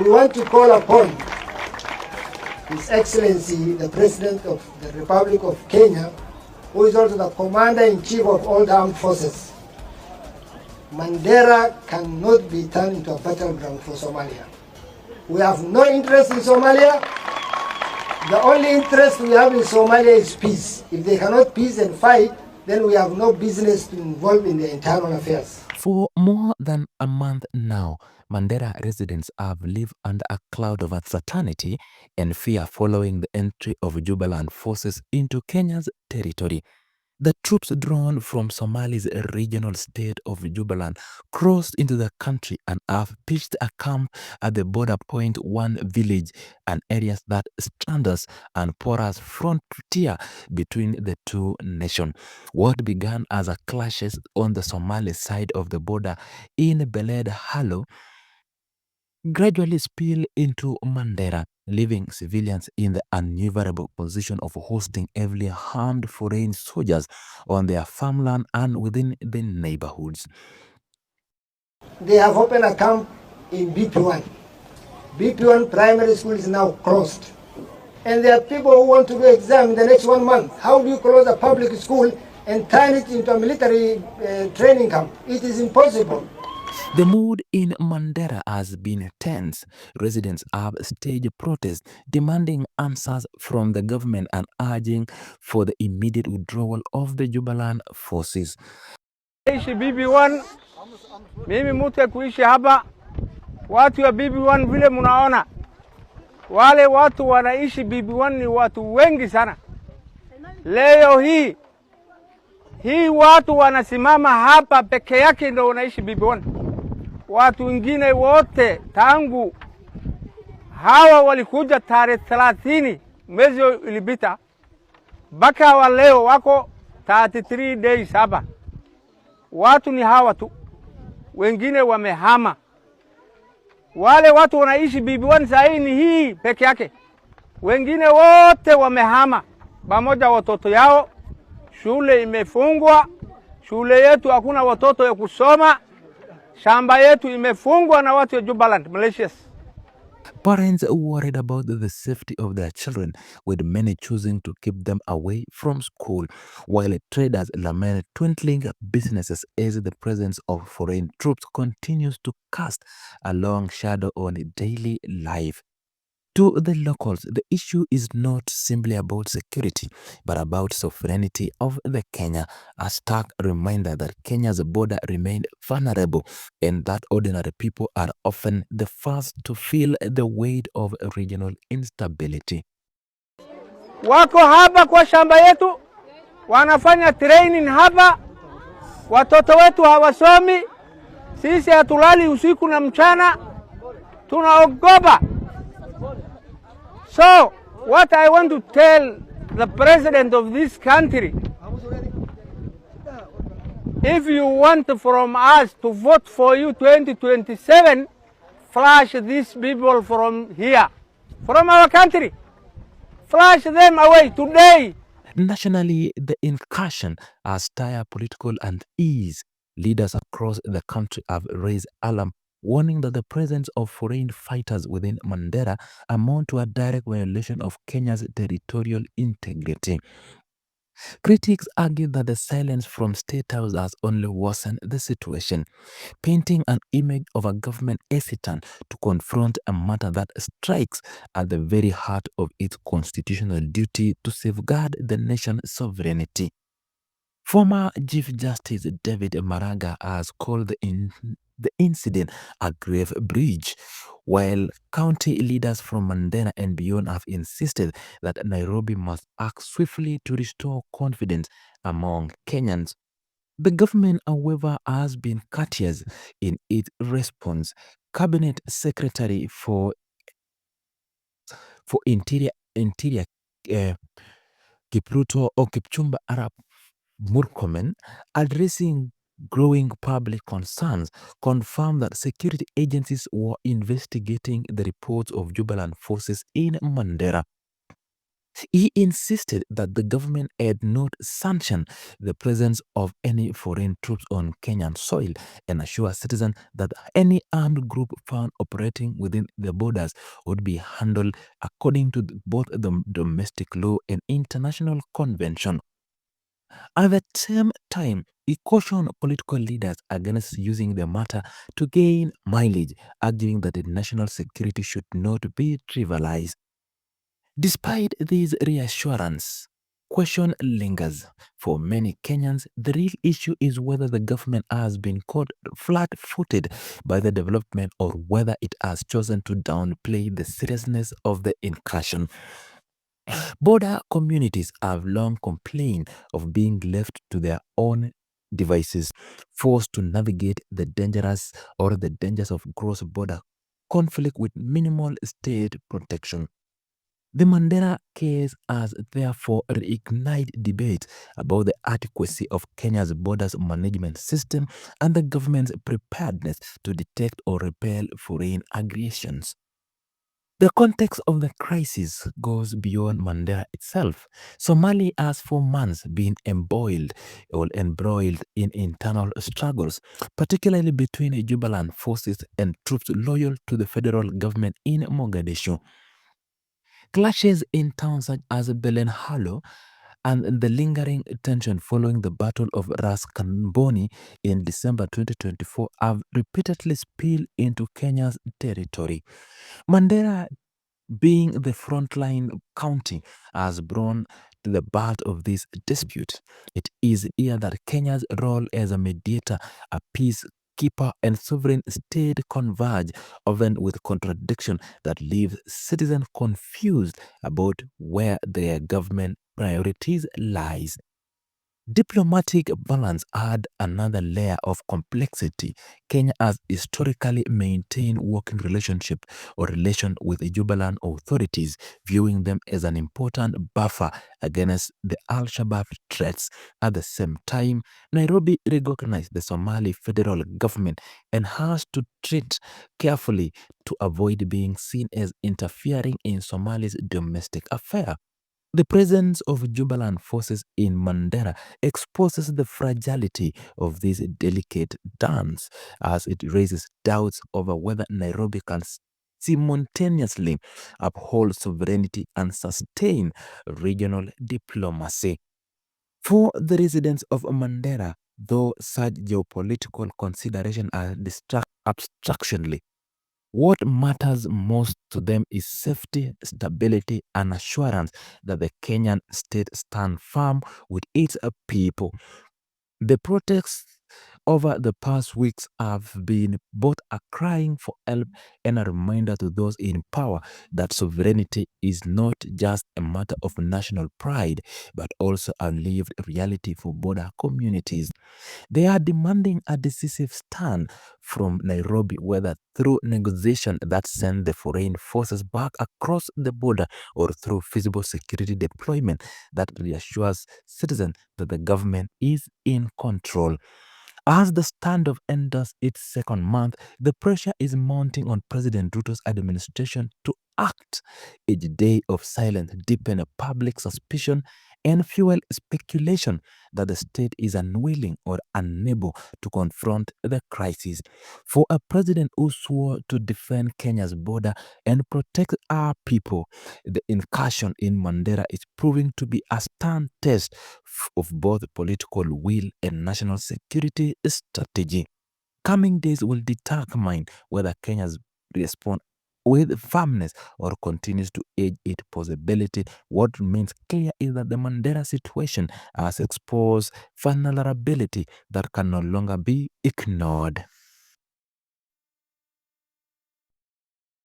we want to call upon His Excellency, the President of the Republic of Kenya, who is also the Commander-in-Chief of all the armed forces. Mandera cannot be turned into a battleground for Somalia. We have no interest in Somalia. The only interest we have in Somalia is peace. If they cannot peace and fight, then we have no business to involve in their internal affairs. For more than a month now, Mandera residents have lived under a cloud of uncertainty and fear following the entry of Jubaland forces into Kenya's territory. The troops drawn from Somalia's regional state of Jubaland crossed into the country and have pitched a camp at the border point 1 village, an area that stands and porous frontier between the two nations. What began as a clashes on the Somali side of the border in Beled Halo gradually spill into Mandera, leaving civilians in the unfavorable position of hosting heavily armed foreign soldiers on their farmland and within the neighborhoods. They have opened a camp in BP1. BP1 primary school is now closed. And there are people who want to do exam in the next 1 month. How do you close a public school and turn it into a military training camp? It is impossible. The mood in Mandera has been tense. Residents have staged protests demanding answers from the government and urging for the immediate withdrawal of the Jubaland forces. Ishi BB1, mimi mute kuishi hapa. Watu ya BB1 vile munaona, wale watu wanaishi BB1 ni watu wengi sana. Leo hii watu wanasimama hapa peke yake ndio wanaishi BB1. Watu wengine wote tangu hawa walikuja tarehe 30 mwezi ilipita mpaka wa leo wako 33 days hapa. Watu ni hawa tu, wengine wamehama. Wale watu wanaishi BB1 sasa ni hii peke yake, wengine wote wamehama pamoja watoto yao. Shule imefungwa, shule yetu hakuna watoto ya kusoma. Shamba yetu imefungwa na watu wa Jubaland, malicious. Parents worried about the safety of their children, with many choosing to keep them away from school, while traders lament twinkling businesses as the presence of foreign troops continues to cast a long shadow on daily life. To the locals, the issue is not simply about security, but about sovereignty of the Kenya, a stark reminder that Kenya's border remained vulnerable and that ordinary people are often the first to feel the weight of regional instability. Wako hapa kwa shamba yetu, wanafanya training hapa, watoto wetu hawasomi, sisi hatulali usiku na mchana, tunaogopa. So, what I want to tell the president of this country, if you want from us to vote for you 2027, flush these people from here, from our country. Flush them away today. Nationally, the incursion has stirred political unease. Leaders across the country have raised alarm, warning that the presence of foreign fighters within Mandera amount to a direct violation of Kenya's territorial integrity. Critics argue that the silence from State House has only worsened the situation, painting an image of a government hesitant to confront a matter that strikes at the very heart of its constitutional duty to safeguard the nation's sovereignty. Former Chief Justice David Maraga has called the incident a grave breach, while county leaders from Mandera and beyond have insisted that Nairobi must act swiftly to restore confidence among Kenyans. The government, however, has been courteous in its response. Cabinet Secretary for Interior Kipruto or Kipchumba Arap Murkomen, addressing growing public concerns, confirmed that security agencies were investigating the reports of Jubaland forces in Mandera. He insisted that the government had not sanctioned the presence of any foreign troops on Kenyan soil and assured citizens that any armed group found operating within the borders would be handled according to both the domestic law and international convention. At the same time, he cautioned political leaders against using the matter to gain mileage, arguing that the national security should not be trivialized. Despite this reassurance, question lingers. For many Kenyans, the real issue is whether the government has been caught flat-footed by the development or whether it has chosen to downplay the seriousness of the incursion. Border communities have long complained of being left to their own devices, forced to navigate the dangers of cross-border conflict with minimal state protection. The Mandera case has therefore reignited debate about the adequacy of Kenya's borders management system and the government's preparedness to detect or repel foreign aggressions. The context of the crisis goes beyond Mandera itself. Somalia has for months been embroiled in internal struggles, particularly between Jubaland forces and troops loyal to the federal government in Mogadishu. Clashes in towns such as Belen Hollow and the lingering tension following the Battle of Ras Kamboni in December 2024 have repeatedly spilled into Kenya's territory. Mandera, being the frontline county, has brought to the brunt of this dispute. It is here that Kenya's role as a mediator, a peacekeeper, and sovereign state converge, often with contradiction that leaves citizens confused about where their government priorities lies. Diplomatic balance add another layer of complexity. Kenya has historically maintained working relationship or relation with the Jubaland authorities, viewing them as an important buffer against the Al-Shabaab threats. At the same time, Nairobi recognized the Somali federal government and has to treat carefully to avoid being seen as interfering in Somalia's domestic affairs. The presence of Jubaland forces in Mandera exposes the fragility of this delicate dance as it raises doubts over whether Nairobi can simultaneously uphold sovereignty and sustain regional diplomacy. For the residents of Mandera, though such geopolitical considerations are abstractionally, what matters most to them is safety, stability, and assurance that the Kenyan state stands firm with its people. The protests over the past weeks have been both a crying for help and a reminder to those in power that sovereignty is not just a matter of national pride, but also a lived reality for border communities. They are demanding a decisive stand from Nairobi, whether through negotiation that send the foreign forces back across the border or through feasible security deployment that reassures citizens that the government is in control. As the standoff enters its second month, the pressure is mounting on President Ruto's administration to act. Each day of silence deepens public suspicion and fuel speculation that the state is unwilling or unable to confront the crisis. For a president who swore to defend Kenya's border and protect our people, the incursion in Mandera is proving to be a stern test of both political will and national security strategy. Coming days will determine whether Kenya's respond with firmness or continues to edge its possibility. What remains clear is that the Mandela situation has exposed vulnerability that can no longer be ignored.